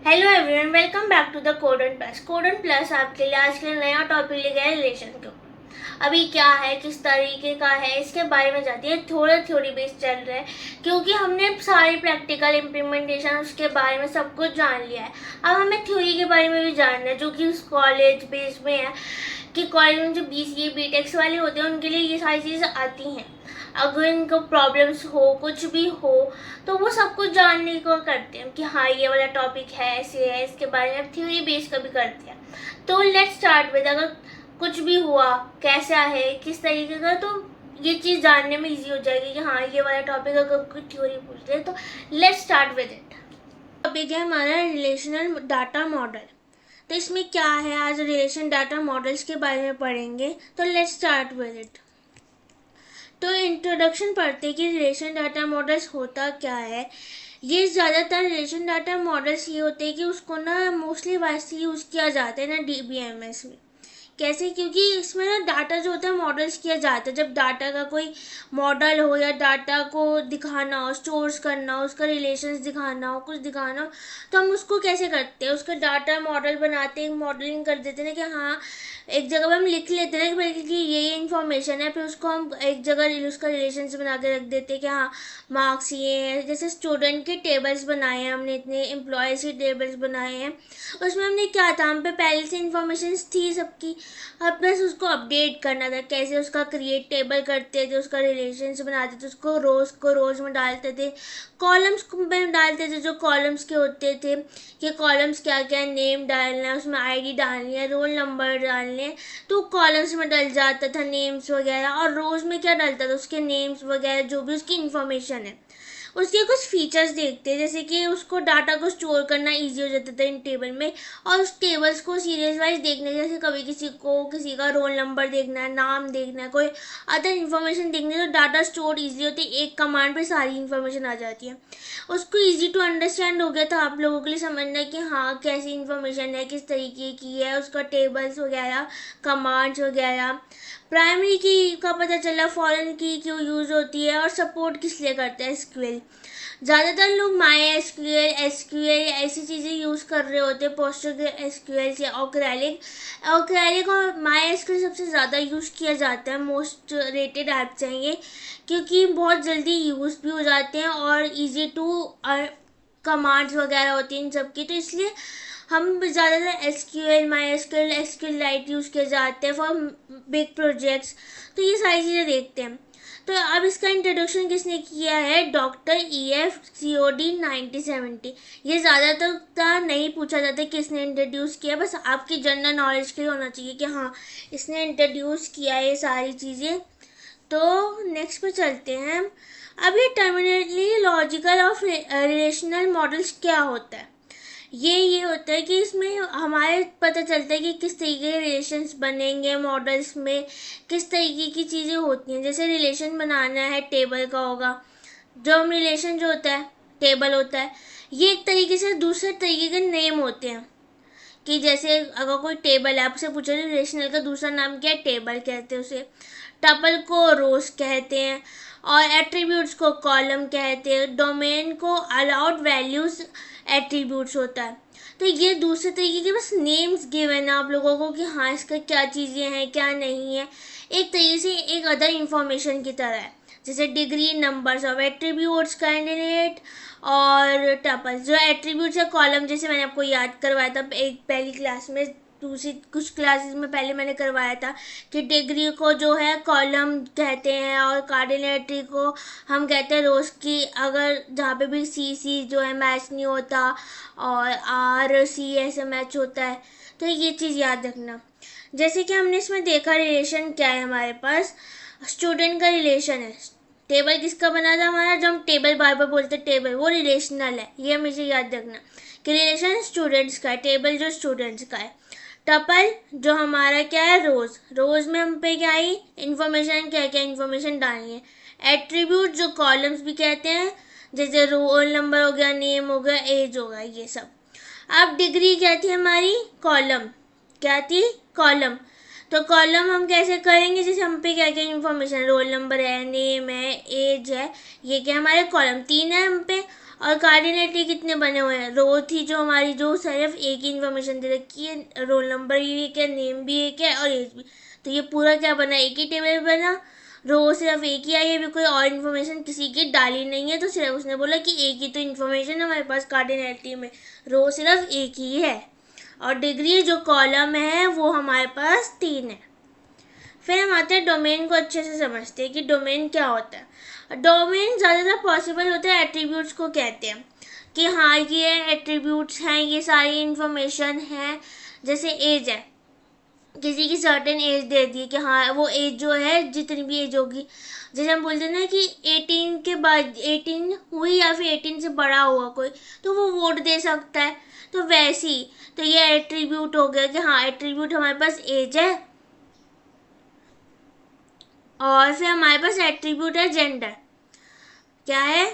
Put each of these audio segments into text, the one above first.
Hello everyone, welcome back to the Codon plus. Codon plus आपके लिए आज के लिए नया टॉपिक ले गया है रिलेशन के ऊपर। अभी क्या है, किस तरीके का है, इसके बारे में जाती है। थोड़ा थ्योरी बेस चल रहा है क्योंकि हमने सारी प्रैक्टिकल इम्प्लीमेंटेशन उसके बारे में सब कुछ जान लिया है। अब हमें थ्योरी के बारे में भी जानना है, जो कि उस कॉलेज बेस में है कि कॉलेज में जो BCA BTech वाले होते हैं उनके लिए ये सारी चीज़ें आती हैं। अगर इनको प्रॉब्लम्स हो, कुछ भी हो, तो वो सब कुछ जानने को करते हैं कि हाँ ये वाला टॉपिक है, ऐसे है, इसके बारे में थ्योरी बेस का भी करते हैं। तो लेट्स स्टार्ट विद, अगर कुछ भी हुआ, कैसा है, किस तरीके का, तो ये चीज़ जानने में इजी हो जाएगी कि हाँ ये वाला टॉपिक अगर कोई थ्योरी पूछते हैं तो let's start with it. Topic है हमारा रिलेशनल डाटा मॉडल। तो इसमें क्या है, आज रिलेशन डाटा मॉडल्स के बारे में पढ़ेंगे। तो लेट्स स्टार्ट विद इट। तो इंट्रोडक्शन पढ़ते कि रिलेशन डाटा मॉडल्स होता क्या है। ये ज़्यादातर रिलेशन डाटा मॉडल्स ये होते हैं कि उसको ना मोस्टली वैसे यूज़ किया जाता है ना DBMS में। कैसे? क्योंकि इसमें ना डाटा जो होता है मॉडल्स किया जाता है। जब डाटा का कोई मॉडल हो या डाटा को दिखाना हो, स्टोर्स करना हो, उसका रिलेशंस दिखाना हो, कुछ दिखाना हो, तो हम उसको कैसे करते हैं, उसका डाटा मॉडल बनाते हैं, मॉडलिंग कर देते हैं कि हाँ एक जगह पर हम लिख लेते हैं कि ये इन्फॉर्मेशन है, फिर उसको हम एक जगह उसका रिलेशन बना के रख देते हैं कि हाँ मार्क्स ये हैं। जैसे स्टूडेंट के टेबल्स बनाए हैं हमने, इतने एम्प्लॉयज़ के टेबल्स बनाए हैं, उसमें हमने क्या था, हम पे पहले से इन्फॉर्मेशन थी सबकी, अब बस उसको अपडेट करना था। कैसे उसका क्रिएट टेबल करते थे, उसका रिलेशंस बनाते थे, उसको रोज़ में डालते थे, कॉलम्स में डालते थे, जो कॉलम्स के होते थे कि कॉलम्स क्या क्या, नेम डालना है, उसमें ID डालनी है, रोल नंबर डालने हैं, तो कॉलम्स में डल जाता था नेम्स वगैरह। और रोज़ में क्या डलता था, उसके नेम्स वगैरह जो भी उसकी इन्फॉर्मेशन है। उसके कुछ फीचर्स देखते हैं, जैसे कि उसको डाटा को स्टोर करना इजी हो जाता था इन टेबल में, और उस टेबल्स को सीरियस वाइज देखने, जैसे कभी किसी का रोल नंबर देखना है, नाम देखना है, कोई अदर इन्फॉर्मेशन देखनी है, तो डाटा स्टोर इजी होती है, एक कमांड पे सारी इन्फॉर्मेशन आ जाती है। उसको इजी टू अंडरस्टैंड हो गया था आप लोगों के लिए समझना कि हाँ कैसी इन्फॉर्मेशन है, किस तरीके की है, उसका टेबल्स वगैरह, कमांड्स वगैरह। प्राइमरी की का पता चला, फॉरेन की क्यों यूज़ होती है, और सपोर्ट किस लिए करते हैं SQL। ज़्यादातर लोग MySQL, SQL ऐसी चीज़ें यूज़ कर रहे होते हैं, PostgreSQL या ओक्रेलिक और MySQL सबसे ज़्यादा यूज़ किया जाता है। मोस्ट रेटेड ऐप्स हैं ये, क्योंकि बहुत जल्दी यूज़ भी हो जाते हैं और इजी टू कमांड्स वगैरह होती हैं इन सब की, तो इसलिए हम ज़्यादातर SQL, MySQL, SQLite यूज़ किए जाते हैं फॉर बिग प्रोजेक्ट्स। तो ये सारी चीज़ें देखते हैं। तो अब इसका इंट्रोडक्शन किसने किया है, डॉक्टर EF COD 1970। ये ज़्यादातर नहीं पूछा जाता किसने इंट्रोड्यूस किया, बस आपकी जनरल नॉलेज के लिए होना चाहिए कि हाँ इसने इंट्रोड्यूस किया है ये सारी चीज़ें। तो नेक्स्ट पे चलते हैं। अब ये terminally logical of relational models क्या होता है। ये होता है कि इसमें हमारे पता चलता है कि किस तरीके के रिलेशंस बनेंगे मॉडल्स में, किस तरीके की चीज़ें होती हैं। जैसे रिलेशन बनाना है, टेबल का होगा, जो हम रिलेशन जो होता है टेबल होता है, ये एक तरीके से दूसरे तरीके के नेम होते हैं। कि जैसे अगर कोई टेबल है, आपसे पूछे रिलेशनल का दूसरा नाम क्या है, टेबल कहते हैं उसे। टपल को रोज कहते हैं, और एट्रीब्यूट्स को कॉलम कहते हैं। डोमेन को अलाउड वैल्यूज एट्रीब्यूट्स होता है। तो ये दूसरे तरीके के बस नेम्स गिवन है आप लोगों को कि हाँ इसका क्या चीज़ें हैं क्या नहीं है, एक तरीके से एक अदर इंफॉर्मेशन की तरह है। जैसे degree, numbers of attributes, candidate और टपल्स। जो एट्रीब्यूट्स है कॉलम, जैसे मैंने आपको याद करवाया था एक पहली क्लास में, दूसरी कुछ क्लासेस में पहले मैंने करवाया था कि डिग्री को जो है कॉलम कहते हैं, और कार्डिनेटरी को हम कहते हैं रोज की, अगर जहाँ पे भी CC जो है मैच नहीं होता और RC ऐसे मैच होता है। तो ये चीज़ याद रखना। जैसे कि हमने इसमें देखा रिलेशन क्या है, हमारे पास स्टूडेंट का रिलेशन है। टेबल किसका बना था हमारा, जो हम टेबल बार बार बोलते टेबल, वो रिलेशनल है, ये हमेशा याद रखना कि रिलेशन स्टूडेंट्स का है, टेबल जो स्टूडेंट्स का है। टपल जो हमारा क्या है, रोज में हम पे क्या आई इन्फॉर्मेशन, क्या क्या इन्फॉर्मेशन डालनी है। एट्रीब्यूट जो कॉलम्स भी कहते हैं, जैसे रोल नंबर हो गया, नेम हो गया, एज हो गया, ये सब। अब डिग्री क्या थी हमारी, कॉलम, क्या थी, कॉलम। तो कॉलम हम कैसे करेंगे, जैसे हम पे क्या क्या इन्फॉर्मेशन, रोल नंबर है, नेम है, एज है, ये क्या हमारे कॉलम तीन है हम पे। और कार्डिनलिटी कितने बने हुए हैं, रो थी जो हमारी जो सिर्फ एक ही इन्फॉर्मेशन दे रखी है, रोल नंबर भी एक है, नेम भी एक है और एज भी, तो ये पूरा क्या बना, एक ही टेबल बना। रो सिर्फ एक ही आई है, अभी कोई और इन्फॉर्मेशन किसी की डाली नहीं है, तो सिर्फ उसने बोला कि एक ही तो इन्फॉर्मेशन हमारे पास कार्डिनलिटी में, रो सिर्फ एक ही है। और डिग्री जो कॉलम है वो हमारे पास 3 है। फिर हम आते हैं डोमेन को अच्छे से समझते हैं कि डोमेन क्या होता है। डोमेन ज़्यादातर पॉसिबल होता है एट्रीब्यूट्स को कहते हैं कि हाँ ये एट्रीब्यूट्स हैं, ये सारी इंफॉर्मेशन है। जैसे एज है, किसी की सर्टेन एज दे दी कि हाँ वो एज जो है जितनी भी एज होगी, जैसे हम बोलते हैं ना कि 18 के बाद 18 हुई या फिर 18 से बड़ा हुआ कोई, तो वो वोट दे सकता है। तो वैसी तो ये एट्रीब्यूट हो गया कि हाँ एट्रीब्यूट हमारे पास एज है। और फिर हमारे पास एट्रीब्यूट है जेंडर। क्या है,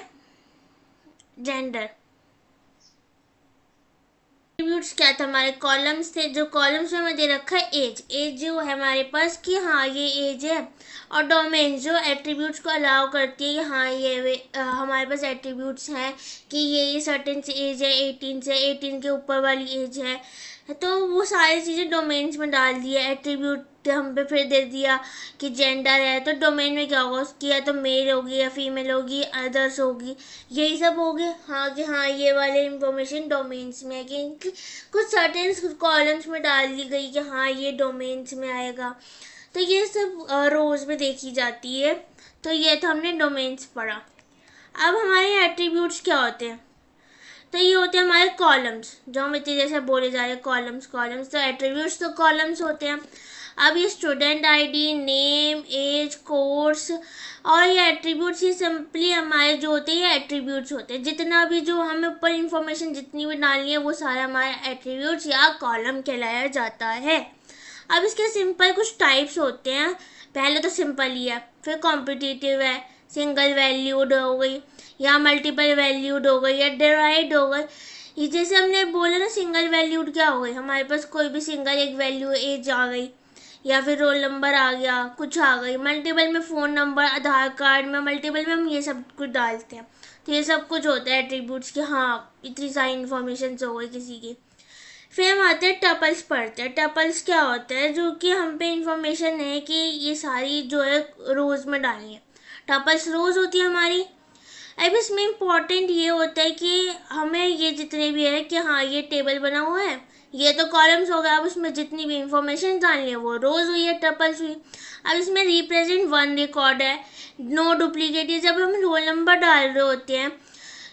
जेंडर। एट्रीब्यूट्स क्या था, हमारे कॉलम्स थे, जो कॉलम्स में हमें दे रखा है एज, एज जो है हमारे पास कि हाँ ये एज है। और डोमेन जो एट्रीब्यूट्स को अलाउ करती है कि हाँ ये हमारे पास एट्रीब्यूट्स हैं कि ये सर्टेन से एज है, 18 से 18 के ऊपर वाली एज है, तो वो सारी चीज़ें डोमेन्स में डाल दी है। एट्रीब्यूट हम पे फिर दे दिया कि जेंडर है, तो डोमेन में क्या होगा उसकी, या तो मेल होगी या फीमेल होगी, अदर्स होगी, यही सब हो गए। हाँ कि हाँ ये वाले इंफॉर्मेशन डोमेन्स में है कि कुछ सर्टेन कॉलम्स में डाल दी गई कि हाँ ये डोमेन्स में आएगा। तो ये सब रोज में देखी जाती है। तो ये था हमने डोमेन्स पढ़ा। अब हमारे एट्रीब्यूट्स क्या होते हैं, तो ये होते हैं हमारे कॉलम्स, जो हम इतनी जैसे बोले जा रहे हैं कॉलम्स कॉलम्स, तो एट्रीब्यूट्स तो कॉलम्स होते हैं। अब ये student ID, name, age, course और ये एट्रीब्यूट्स, ये सिंपली हमारे जो होते हैं ये एट्रीब्यूट्स होते हैं। जितना भी जो हमें ऊपर इंफॉर्मेशन जितनी भी डालनी है वो सारा हमारे एट्रीब्यूट्स या कॉलम कहलाया जाता है। अब इसके सिंपल कुछ टाइप्स होते हैं। पहले तो सिंपल ही है, फिर कॉम्पिटिटिव है, सिंगल वैल्यूड हो गई, या मल्टीपल वैल्यूड हो गई, या डिराइव्ड हो गई। ये जैसे हमने बोला ना सिंगल वैल्यूड क्या हो गई, हमारे पास कोई भी सिंगल एक वैल्यू एज आ गई या फिर रोल नंबर आ गया, कुछ आ गई। मल्टीपल में फ़ोन नंबर, आधार कार्ड में, मल्टीपल में हम ये सब कुछ डालते हैं। तो ये सब कुछ होता है एट्रीब्यूट्स कि हाँ इतनी सारी इन्फॉर्मेशन हो गई किसी की। फिर हम आते हैं टपल्स पढ़ते हैं। टपल्स क्या होता है, जो कि हम पे इंफॉर्मेशन है कि ये सारी जो है रोज़ में डालनी है। टपल्स रोज़ होती है हमारी। अब इसमें इम्पॉर्टेंट ये होता है कि हमें ये जितने भी है कि हाँ ये टेबल बना हुआ है, ये तो कॉलम्स हो गया, अब उसमें जितनी भी इंफॉर्मेशन डालनी है वो रोज़ हुई है, टपल्स हुई। अब इसमें रिप्रेजेंट वन रिकॉर्ड है, नो डुप्लीकेट। ये जब हम रोल नंबर डाल रहे होते हैं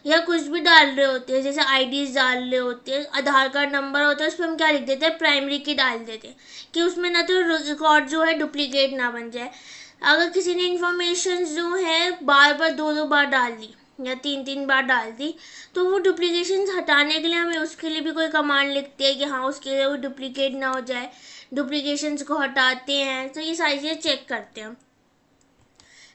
या कुछ भी डाल रहे होते हैं, जैसे आईडीज डाल रहे होते हैं, आधार कार्ड नंबर होता है, उस पर हम क्या लिख देते हैं, प्राइमरी की डाल देते हैं कि उसमें ना तो रिकॉर्ड जो है डुप्लीकेट ना बन जाए। अगर किसी ने इन्फॉर्मेशन जो है बार बार दो बार डाल दी या 3 बार डाल दी, तो वो डुप्लीकेशन हटाने के लिए हमें उसके लिए भी कोई कमांड लिखते हैं कि हाँ उसके लिए वो डुप्लीकेट ना हो जाए, डुप्लीकेशंस को हटाते हैं। तो ये सारी चीज़ें चेक करते हैं।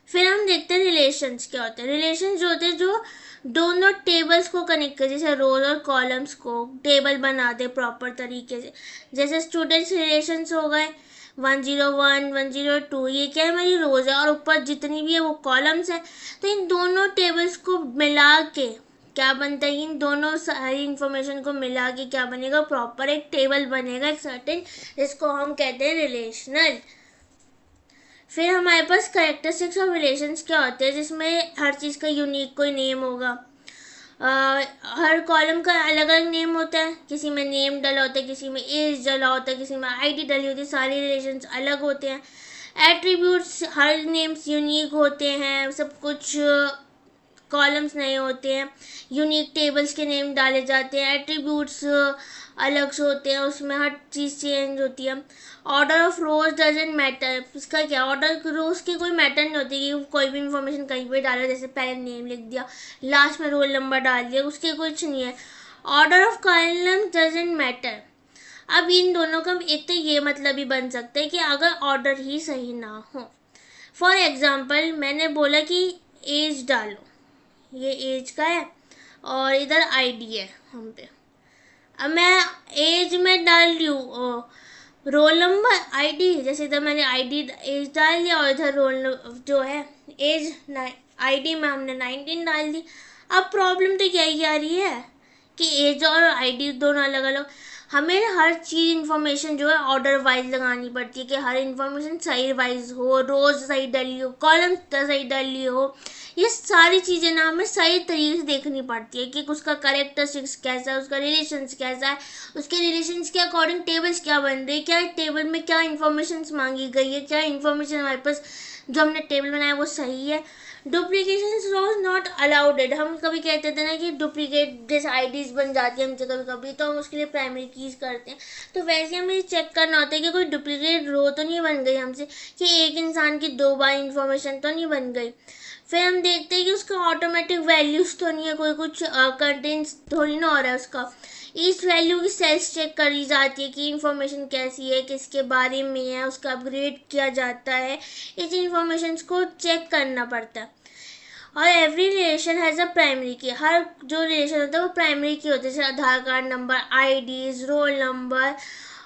फिर हम देखते हैं रिलेशंस क्या होते हैं। रिलेशंस जो होते हैं जो दोनों टेबल्स को कनेक्ट कर, जैसे रोज और कॉलम्स को टेबल बना दे प्रॉपर तरीके से। जैसे स्टूडेंट्स रिलेशंस हो गए 101, 102, ये क्या है हमारी रोज है, और ऊपर जितनी भी है वो कॉलम्स है। तो इन दोनों टेबल्स को मिला के क्या बनता है, इन दोनों सारी इंफॉर्मेशन को मिला के क्या बनेगा, प्रॉपर एक टेबल बनेगा एक सर्टेन, जिसको हम कहते हैं रिलेशनल। फिर हमारे पास कैरेक्टरिस्टिक्स ऑफ रिलेशंस क्या होते हैं, जिसमें हर चीज़ का यूनिक कोई नेम होगा। हर कॉलम का अलग अलग नेम होता है, किसी में नेम डला होता है, किसी में एज डला होता है, किसी में आईडी डली होती है, सारे रिलेशंस अलग होते हैं। एट्रीब्यूट्स हर नेम्स यूनिक होते हैं, सब कुछ कॉलम्स नहीं होते हैं, यूनिक टेबल्स के नेम डाले जाते हैं। एट्रीब्यूट्स अलग से होते हैं, उसमें हर चीज़ चेंज होती है। Order of rose doesn't matter, इसका क्या, ऑर्डर रोज की कोई मैटर नहीं होती कि कोई भी इंफॉर्मेशन कहीं पे डाला, जैसे पहले नेम लिख दिया, लास्ट में रोल नंबर डाल दिया, उसके कुछ नहीं है। Order of column doesn't matter. अब इन दोनों का एक तो ये मतलब भी बन सकता है कि अगर ऑर्डर ही सही ना हो। फॉर एग्जाम्पल मैंने बोला कि एज डालो, ये एज का है और इधर आईडी है हम पे। अब मैं एज में डाल रही हूँ रोल नंबर आईडी, जैसे इधर मैंने आईडी एज डाल दिया और इधर रोल जो है एज आईडी में हमने 19 डाल दी। अब प्रॉब्लम तो यही आ रही है कि एज और आईडी दोनों अलग अलग, हमें हर चीज़ इन्फॉर्मेशन जो है ऑर्डर वाइज लगानी पड़ती है कि हर इन्फॉर्मेशन सही वाइज हो, रोज सही डली हो, कॉलम सही डली हो। ये सारी चीज़ें ना हमें सही तरीके से देखनी पड़ती है कि उसका करेक्टरिस्टिक्स कैसा है, उसका रिलेशंस कैसा है, उसके रिलेशंस के अकॉर्डिंग टेबल्स क्या बन रही है, क्या टेबल में क्या इन्फॉर्मेशन मांगी गई है, क्या इन्फॉर्मेशन हमारे पास जो हमने टेबल बनाया वो सही है। डुप्लीकेशन वॉज नॉट अलाउडेड, हम कभी कहते थे ना कि डुप्लीकेट जैसे आईडीज बन जाती है हमसे कभी कभी, तो हम उसके लिए प्राइमरी कीज करते हैं। तो वैसे हमें चेक करना होता है कि कोई डुप्लीकेट रो तो नहीं बन गई हमसे, कि एक इंसान की 2 बार इंफॉर्मेशन तो नहीं बन गई। फिर हम देखते हैं कि उसका ऑटोमेटिक वैल्यूज तो नहीं है, कोई कुछ कंटेंट्स थोड़ी ना हो रहा है उसका। इस वैल्यू की सेल्स चेक करी जाती है कि इंफॉर्मेशन कैसी है, किसके बारे में है, उसका अपग्रेड किया जाता है, इस इंफॉर्मेशन को चेक करना पड़ता है। और every relation has a primary की, हर जो रिलेशन होता है वो प्राइमरी की होती है, जैसे Aadhaar card number, IDs, roll number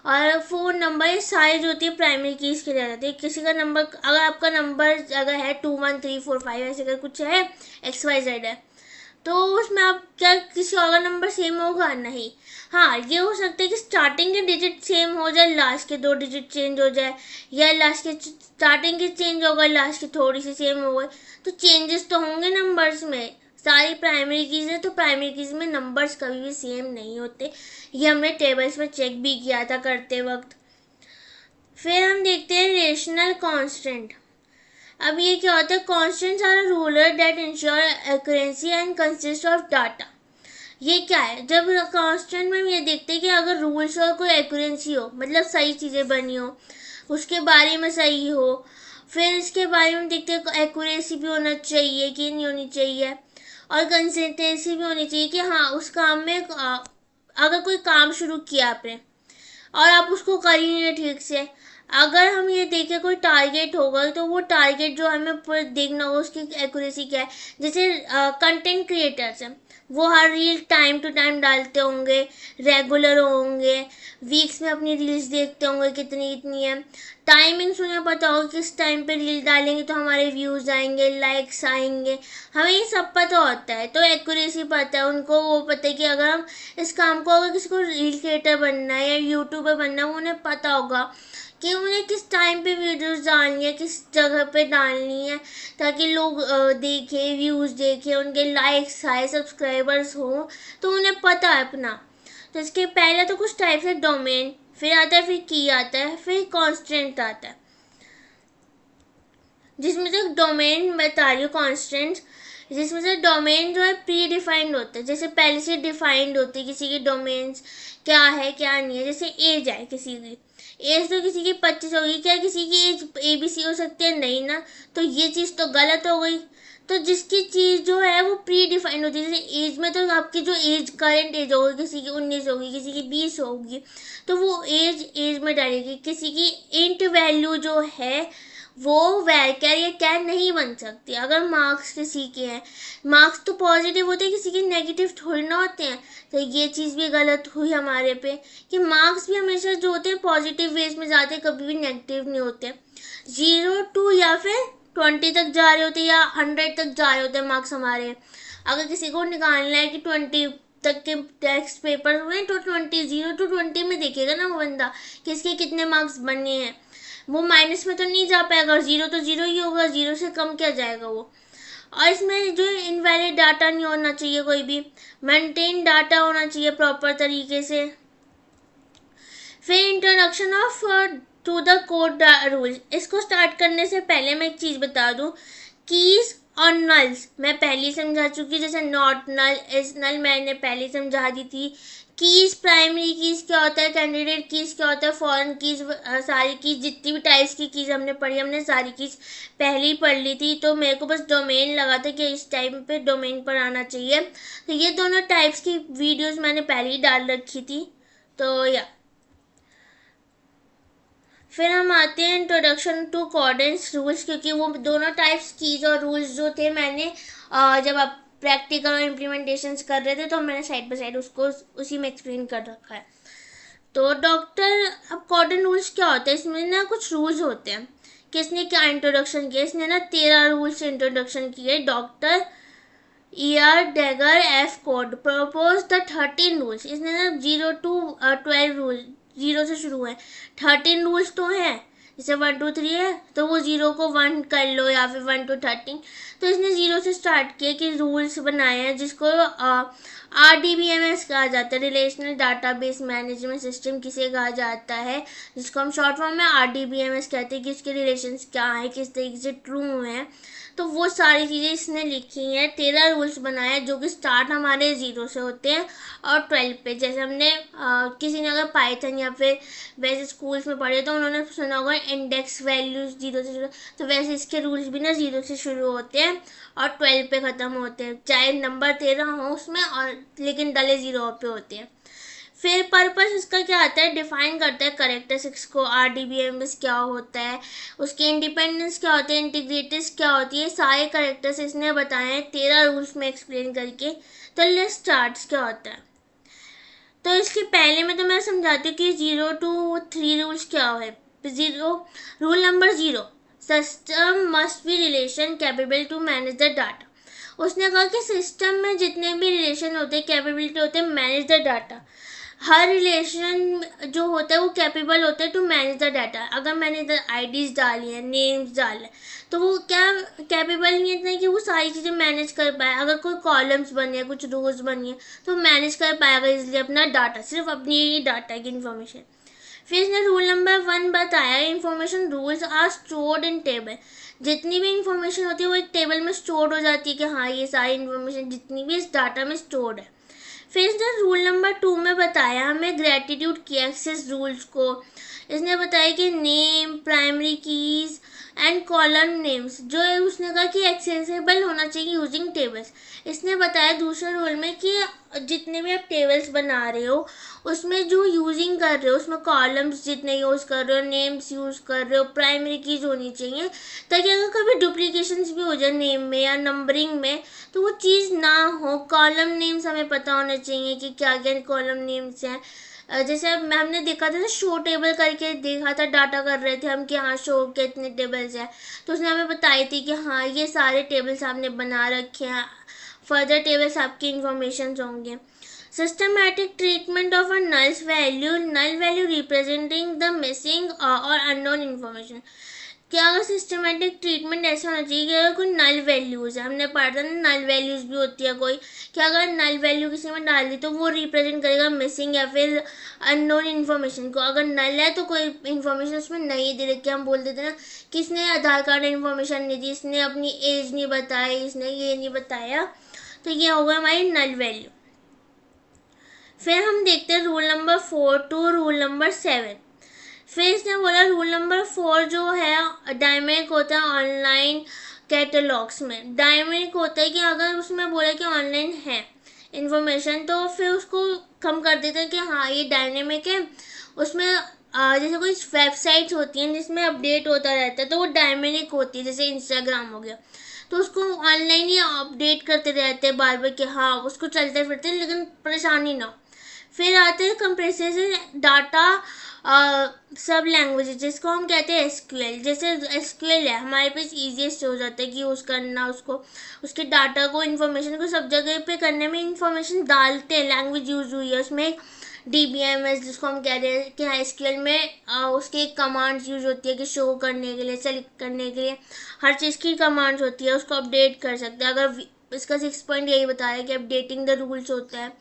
और फ़ोन नंबर, ये सारी जो होती है प्राइमरी कीज़ के लिए जाती है। किसी का नंबर, अगर आपका नंबर अगर है 21345 ऐसे अगर कुछ है, XYZ है, तो उसमें आप क्या किसी और का नंबर सेम होगा? नहीं। हाँ, ये हो सकता है कि स्टार्टिंग के डिजिट सेम हो जाए, लास्ट के 2 डिजिट चेंज हो जाए, या लास्ट के स्टार्टिंग के चेंज होगा, लास्ट की थोड़ी सी सेम हो गई, तो चेंजेस तो होंगे नंबर्स में। सारी प्राइमरी कीज है तो प्राइमरी कीज में नंबर्स कभी भी सेम नहीं होते, ये हमने टेबल्स में चेक भी किया था करते वक्त। फिर हम देखते हैं रेशनल कांस्टेंट। अब ये क्या होता है? Constraints are rules that ensure accuracy and consist of data. ये क्या है? जब कांस्टेंट में हम ये देखते हैं कि अगर रूल्स और कोई एक्यूरेंसी हो, मतलब सही चीज़ें बनी हो, उसके बारे में सही हो, फिर इसके बारे में देखते हैं एक्यूरेसी भी होना चाहिए कि नहीं होनी चाहिए, और कंसिस्टेंसी भी होनी चाहिए कि हाँ उस काम में अगर कोई काम शुरू किया आपने और आप उसको कर ही नहीं रहे ठीक से, अगर हम ये देखें कोई टारगेट होगा तो वो टारगेट जो हमें पूरा देखना होगा उसकी एक्यूरेसी क्या है। जैसे कंटेंट क्रिएटर्स हैं, वो हर रील टाइम टू टाइम डालते होंगे, रेगुलर होंगे, वीक्स में अपनी रील्स देखते होंगे कितनी कितनी है, टाइमिंग्स उन्हें पता होगा किस टाइम पे रील डालेंगे तो हमारे व्यूज़ आएंगे, लाइक्स आएंगे, हमें ये सब पता होता है। तो एक्यूरेसी पता है उनको, वो पता है कि अगर हम इस काम को, अगर किसी को रील क्रिएटर बनना है या यूट्यूबर बनना है, उन्हें पता होगा कि उन्हें किस टाइम पे वीडियोस डालनी है, किस जगह पे डालनी है, ताकि लोग देखें, व्यूज़ देखें, उनके लाइक्स आए, सब्सक्राइबर्स हो, तो उन्हें पता है अपना। तो इसके पहले तो कुछ टाइप्स है डोमेन, फिर आता है, फिर की आता है, फिर कॉन्स्टेंट आता है, जिसमें से डोमेन बता रही हूँ कॉन्स्टेंट, जिसमें से डोमेन जो है प्री डिफाइंड होता है, जैसे पहले से डिफाइंड होती है किसी की डोमेन्स क्या है क्या नहीं है। जैसे एज है किसी की, एज तो किसी की 25 होगी, क्या किसी की एज ABC हो सकती है? नहीं ना, तो ये चीज़ तो गलत हो गई। तो जिसकी चीज़ जो है वो प्री डिफाइंड होती है, जैसे एज में तो आपकी जो एज करंट एज होगी, किसी की 19 होगी, किसी की 20 होगी, तो वो एज में डालेगी। किसी की इंट वैल्यू जो है वो वैर या कैर नहीं बन सकती। अगर मार्क्स किसी के हैं, मार्क्स तो पॉजिटिव होते हैं, किसी के नेगेटिव थोड़ी ना होते हैं, तो ये चीज़ भी गलत हुई हमारे पे कि मार्क्स भी हमेशा जो होते हैं पॉजिटिव वेज में जाते हैं, कभी भी नेगेटिव नहीं होते। 0 to या फिर 20 तक जा रहे होते हैं या 100 तक जा रहे होते हैं मार्क्स हमारे। अगर किसी को निकालना है कि 20 तक के टेस्ट पेपर हुए तो 0 to 20 में देखेगा ना वो बंदा कि इसके कितने मार्क्स बने हैं। वो माइनस में तो नहीं जा पाएगा, 0 तो 0 ही होगा, 0 से कम क्या जाएगा वो। और इसमें जो इनवैलिड डाटा नहीं होना चाहिए, कोई भी मेंटेन डाटा होना चाहिए प्रॉपर तरीके से। फिर introduction of to the Codd rule. इसको स्टार्ट करने से पहले मैं एक चीज़ बता दूँ, कीज और नल्स मैं पहले समझा चुकी, जैसे नॉट नल, इज नल मैंने पहले समझा दी थी। कीज, प्राइमरी कीज क्या होता है, कैंडिडेट कीज क्या होता है, फॉरेन कीज, सारी कीज जितनी भी टाइप्स की कीज हमने पढ़ी, हमने सारी कीज पहले ही पढ़ ली थी। तो मेरे को बस डोमेन लगा था कि इस टाइम पे डोमेन पर आना चाहिए, तो ये दोनों टाइप्स की वीडियोस मैंने पहले ही डाल रखी थी। तो या फिर हम आते हैं इंट्रोडक्शन टू कोऑर्डिनेट्स रूल्स, क्योंकि वो दोनों टाइप्स कीज और रूल्स जो थे मैंने जब आप प्रैक्टिकल और इम्प्लीमेंटेशंस कर रहे थे तो मैंने साइड बाय साइड उसको उसी में एक्सप्लेन कर रखा है। तो डॉक्टर, अब कोऑर्डिनेट रूल्स क्या होते हैं? इसमें ना कुछ रूल्स होते हैं। किसने क्या इंट्रोडक्शन किया? इसने ना 13 रूल्स से इंट्रोडक्शन किए doctor Edgar F Codd propose the 13 rules. इसने ना 0 to 12 रूल, 0 से शुरू है, 13 रूल्स तो हैं, जैसे 1 2 3 है तो वो 0 को 1 कर लो या फिर 1 to 13। तो इसने 0 से स्टार्ट किया कि रूल्स बनाए हैं जिसको RDBMS कहा जाता है, रिलेशनल डाटाबेस मैनेजमेंट सिस्टम किसे कहा जाता है, जिसको हम शॉर्ट फॉर्म में RDBMS कहते हैं कि उसके रिलेशंस क्या है, किस तरीके से ट्रू है। तो वो सारी चीज़ें इसने लिखी हैं, 13 रूल्स बनाए हैं जो कि स्टार्ट हमारे 0 से होते हैं और 12 पे। जैसे हमने किसी ने अगर पाइथन या फिर वैसे स्कूल्स में पढ़े तो उन्होंने सुना होगा इंडेक्स वैल्यूज 0 से शुरू, तो वैसे इसके रूल्स भी ना 0 से शुरू होते हैं और 12 पे ख़त्म होते हैं, चाहे नंबर 13 हो उसमें, और लेकिन डले 0 पे होते हैं। फिर पर्पस इसका क्या आता है, डिफाइन करता है करेक्टरिस्टिक्स को, RDBMS क्या होता है, उसके इंडिपेंडेंस क्या होते हैं, इंटीग्रिटीज क्या होती है, सारे करेक्टर्स इसने बताए हैं 13 रूल्स में एक्सप्लेन करके। तो लेट्स स्टार्ट क्या होता है। तो इसके पहले में तो मैं समझाती हूँ कि 0 to 3 रूल्स क्या है। Rule number 0, system must be relation capable to manage the data. उसने कहा कि सिस्टम में जितने भी रिलेशन होते हैं, कैपेबिलिटी होते हैं manage the data. Her relation जो होता है वो कैपेबल होता है टू मैनेज द डाटा। अगर मैंने इधर IDs डाली है, नेम्स डाले, तो वो क्या कैपेबल नहीं है कि वो सारी चीज़ें मैनेज कर पाए। अगर कोई कॉलम्स बनी है, कुछ रोज बनी है, तो मैनेज कर पाएगा इसलिए अपना डाटा, सिर्फ अपनी ही डाटा की इन्फॉर्मेशन। फिर इसने रूल नंबर 1 बताया, information rules are stored in table. जितनी भी इंफॉर्मेशन होती है वो एक टेबल में स्टोर हो जाती है कि हाँ ये सारी इंफॉर्मेशन जितनी भी इस डाटा में स्टोर्ड है। फिर इसने रूल नंबर 2 में बताया हमें ग्रेटिट्यूड की एक्सेस रूल्स को। इसने बताया कि name, primary keys and column names जो है उसने कहा कि एक्सेसिबल होना चाहिए यूजिंग टेबल्स। इसने बताया दूसरे रूल में कि जितने भी आप टेबल्स बना रहे हो उसमें जो यूजिंग कर रहे हो उसमें कॉलम्स जितने यूज़ कर रहे हो, नेम्स यूज़ कर रहे हो, प्राइमरी कीज होनी चाहिए, ताकि अगर कभी डुप्लीकेशंस भी हो जाए नेम में या नंबरिंग में तो वो चीज़ ना हो। कॉलम नेम्स हमें पता होना चाहिए कि क्या क्या कॉलम नेम्स हैं। जैसे अब हमने देखा था ना, शो टेबल करके देखा था, डाटा कर रहे थे हम कि हाँ शो के इतने टेबल्स हैं, तो उसने हमें बताई थी कि हाँ ये सारे टेबल्स आपने बना रखे हैं, फर्दर टेबल्स आपकी इंफॉर्मेशन होंगे। Systematic treatment of a null value representing the missing और अननोन इन्फॉर्मेशन। क्या अगर सिस्टमेटिक ट्रीटमेंट ऐसा होना चाहिए कि अगर कोई नल वैल्यूज़ है, हमने पढ़ा था ना नल वैल्यूज़ भी होती है कोई, कि अगर नल वैल्यू किसी में डाल दी तो वो रिप्रेजेंट करेगा मिसिंग या फिर अननोन इन्फॉर्मेशन को। अगर नल है तो कोई इन्फॉर्मेशन उसमें नहीं दे रखी, हम बोल देते ना कि इसने आधार कार्ड इन्फॉर्मेशन नहीं दी, इसने अपनी एज नहीं बताई, इसने ये नहीं बताया, तो ये होगा हमारी नल वैल्यू। फिर हम देखते हैं rule number 4 to rule number 7। फिर इसने बोला रूल नंबर 4 जो है डायमेक होता है ऑनलाइन कैटलॉग्स में। डायमेक होता है कि अगर उसमें बोला कि ऑनलाइन है इन्फॉर्मेशन तो फिर उसको कम कर देते हैं कि हाँ ये डायनेमिक है। उसमें जैसे कोई वेबसाइट्स होती हैं जिसमें अपडेट होता रहता है तो वो डायनेमिक होती है, जैसे इंस्टाग्राम हो गया, तो उसको ऑनलाइन ही अपडेट करते रहते हैं बार बार कि हाँ उसको चलते फिरते लेकिन परेशानी ना हो। फिर आते हैं कंप्रेसिव डाटा सब लैंग्वेज जिसको हम कहते हैं SQL। जैसे SQL है हमारे पास ईजीएस्ट हो जाता है कि यूज़ करना उसको, उसके डाटा को, इन्फॉर्मेशन को सब जगह पे करने में इन्फॉर्मेशन डालते हैं, लैंग्वेज यूज़ हुई है उसमें। DBMS जिसको हम कह रहे हैं कि SQL में उसकी एक कमांड्स यूज होती है कि शो करने के लिए, सेलेक्ट करने के लिए, हर चीज़ की कमांड्स होती है, उसको अपडेट कर सकते हैं। अगर इसका 6 पॉइंट यही बताया कि अपडेटिंग द रूल्स होता है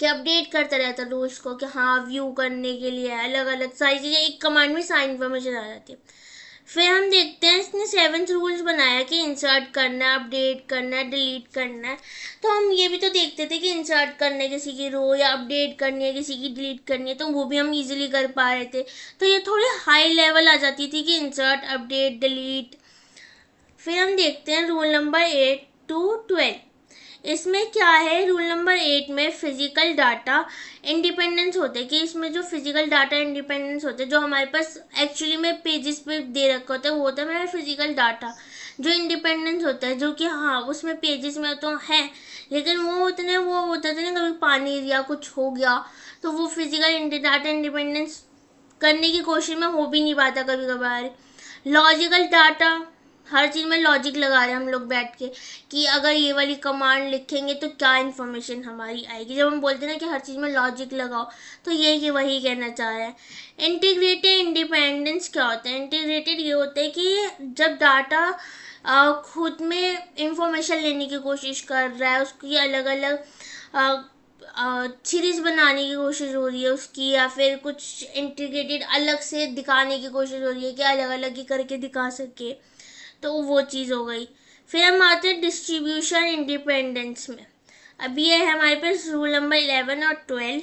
कि अपडेट करता रहता है रूल्स को कि हाँ व्यू करने के लिए अलग अलग सारी चीज़ें एक कमांड में सारी इन्फॉर्मेशन आ जाती है। फिर हम देखते हैं इसने 7th रूल्स बनाया कि इंसर्ट करना है, अपडेट करना है, डिलीट करना है। तो हम ये भी तो देखते थे कि इंसर्ट करना है किसी की रो या अपडेट करनी है किसी की, डिलीट करनी है, तो वो भी हम इजीली कर पा रहे थे। तो ये थोड़ी हाई लेवल आ जाती थी कि इंसर्ट, अपडेट, डिलीट। फिर हम देखते हैं रूल नंबर 8 टू 12। इसमें क्या है, रूल नंबर 8 में फिजिकल डाटा इंडिपेंडेंस होते हैं कि इसमें जो फिजिकल डाटा इंडिपेंडेंस होते हैं जो हमारे पास एक्चुअली में पेजेस पे दे रखा होता है वो होता है हमारा फिजिकल डाटा जो इंडिपेंडेंस होता है, जो कि हाँ उसमें पेजेस में तो है लेकिन वो उतने वो होता था ना, कभी पानी या कुछ हो गया तो वो फिजिकल डाटा इंडिपेंडेंस करने की कोशिश में हो भी नहीं पाता कभी कभार। लॉजिकल डाटा हर चीज़ में लॉजिक लगा रहे हैं हम लोग बैठ के कि अगर ये वाली कमांड लिखेंगे तो क्या इन्फॉर्मेशन हमारी आएगी। जब हम बोलते हैं ना कि हर चीज़ में लॉजिक लगाओ, तो ये कि वही कहना चाह रहे हैं। इंटीग्रेटेड इंडिपेंडेंस क्या होता है? इंटीग्रेटेड ये होता है कि जब डाटा खुद में इंफॉर्मेशन लेने की कोशिश कर रहा है, उसकी अलग अलग सीरीज बनाने की कोशिश हो रही है उसकी, या फिर कुछ इंटीग्रेटेड अलग से दिखाने की कोशिश हो रही है कि अलग अलग ही करके दिखा सके, तो वो चीज़ हो गई। फिर हम आते हैं डिस्ट्रीब्यूशन इंडिपेंडेंस में। अभी ये है हमारे पास रूल नंबर 11 और 12।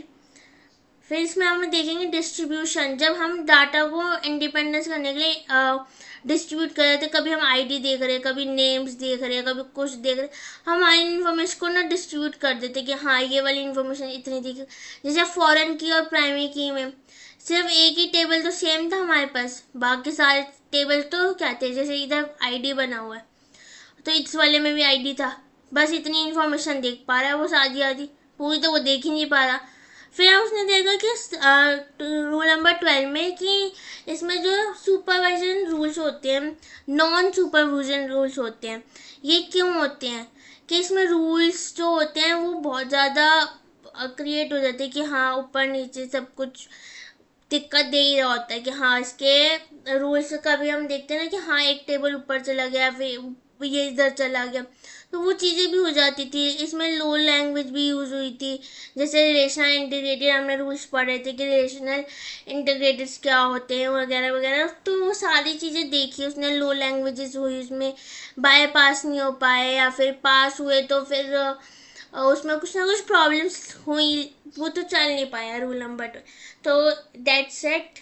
फिर इसमें हम देखेंगे डिस्ट्रीब्यूशन, जब हम डाटा को इंडिपेंडेंस करने के लिए डिस्ट्रीब्यूट कर रहे थे, कभी हम आईडी देख रहे हैं, कभी नेम्स देख रहे हैं, कभी कुछ देख रहे हैं, हम हमारी इन्फॉर्मेशन को ना डिस्ट्रीब्यूट कर देते कि हाँ ये वाली इन्फॉर्मेशन इतनी दिख। जैसे फॉरेन की और प्राइमरी की में सिर्फ एक ही टेबल तो सेम था हमारे पास, बाकी सारे टेबल तो क्या थे, जैसे इधर आईडी बना हुआ है तो इस वाले में भी आईडी था, बस इतनी इन्फॉर्मेशन देख पा रहा है वो, आधी आधी, पूरी तो वो देख ही नहीं पा रहा। फिर उसने देखा कि रूल नंबर 12 में कि इसमें जो सुपरवाइजन रूल्स होते हैं, नॉन सुपरविजन रूल्स होते हैं। ये क्यों होते हैं कि इसमें रूल्स जो होते हैं वो बहुत ज़्यादा क्रिएट हो जाते हैं कि हाँ ऊपर नीचे सब कुछ दिक्कत दे ही रहा होता है कि हाँ इसके रूल्स कभी हम देखते हैं ना कि हाँ एक टेबल ऊपर चला गया, फिर ये इधर चला गया, तो वो चीज़ें भी हो जाती थी। इसमें लो लैंग्वेज भी यूज़ हुई थी, जैसे रिलेशनल इंटीग्रेटेड हमने रूल्स पढ़े थे कि रिलेशनल इंटीग्रेटेड्स क्या होते हैं वगैरह वगैरह, तो वो सारी चीज़ें देखी उसने। लो लैंग्वेजेस हुई उसमें, बाय पास नहीं हो पाए, या फिर पास हुए तो फिर उसमें कुछ ना कुछ प्रॉब्लम्स हुई, वो तो चल नहीं पाया रूल नंबर 2। तो that's it.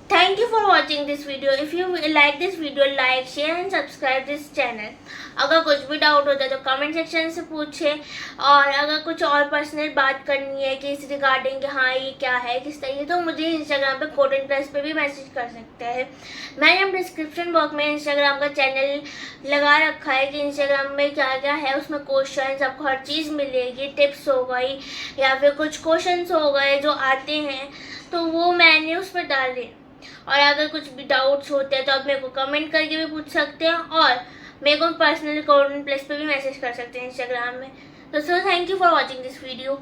Thank you for watching this video. If you like this video, like, share and subscribe this channel. अगर कुछ भी डाउट होता है तो कमेंट सेक्शन से पूछे, और अगर कुछ और पर्सनल बात करनी है कि इस रिगार्डिंग कि हाँ ये क्या है किस तरीके, तो मुझे इंस्टाग्राम पे कोडेन प्लस पे भी मैसेज कर सकते हैं। मैंने डिस्क्रिप्शन बॉक्स में इंस्टाग्राम का चैनल लगा रखा है कि इंस्टाग्राम में क्या क्या है, उसमें क्वेश्चन आपको हर चीज़ मिलेगी, टिप्स हो गई या फिर कुछ क्वेश्चन हो गए जो आते हैं, तो वो मैंने उस पर डाल दिए। और अगर कुछ भी डाउट्स होते हैं तो आप मेरे को कमेंट करके भी पूछ सकते हैं, और मेरे को पर्सनली कोडेन प्लस पे भी मैसेज कर सकते हैं इंस्टाग्राम में। तो so thank you for watching this video.